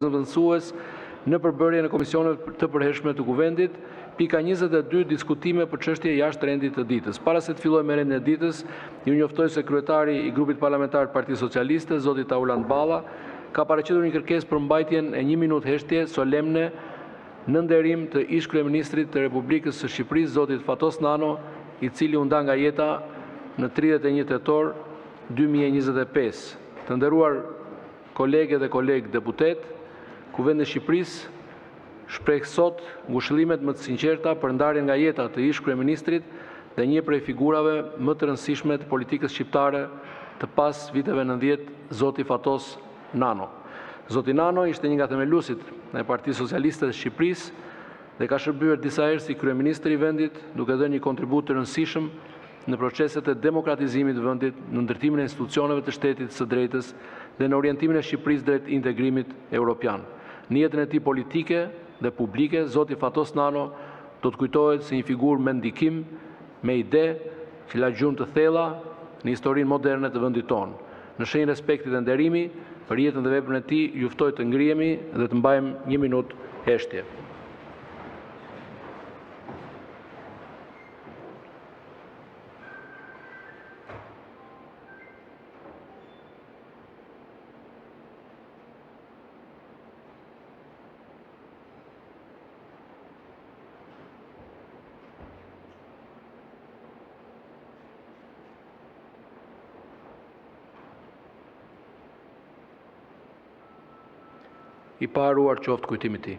zëvendësues në përbërje në komisionet të përhershme të Kuvendit. Pika 22 diskutime për çështje jashtë rendit të ditës. Para se të filloj me rendin e ditës, ju njoftoj se kryetari i grupit parlamentar të Partisë Socialiste, zoti Tauland Balla, ka paraqitur një kërkesë për mbajtjen e 1 minutë heshtje solemne në nderim të ish kryeministrit të Republikës së Shqipërisë, zotit Fatos Nano, i cili u nda nga jeta në 31 tetor 2025. Të nderuar kolege dhe kolegë deputet, Kuvendi i Shqipërisë shpreh sot ngushëllimet më të sinqerta për ndarjen nga jeta të ish kryeministrit dhe një prej figurave më të rëndësishme të politikës shqiptare të pas viteve 90, zoti Fatos Nano. Zoti Nano ishte një nga themeluesit e Partisë Socialiste të Shqipërisë dhe ka shërbyer disa herë si kryeministër i vendit, duke dhënë një kontribut të rëndësishëm në proceset e demokratizimit të vendit, në ndërtimin e institucioneve të shtetit së drejtës dhe në orientimin e Shqipërisë drejt integrimit evropian. Në jetën e tij politike dhe publike, zoti Fatos Nano do të kujtohet si një figurë me ndikim, me ide, që la gjumë të thella në historinë moderne të vendit tonë. Në shenjë respekti dhe nderimi për jetën dhe veprën e tij, ju ftoj të ngrihemi dhe të mbajmë 1 minutë heshtje. I paruar qoftë kujtimi i tij.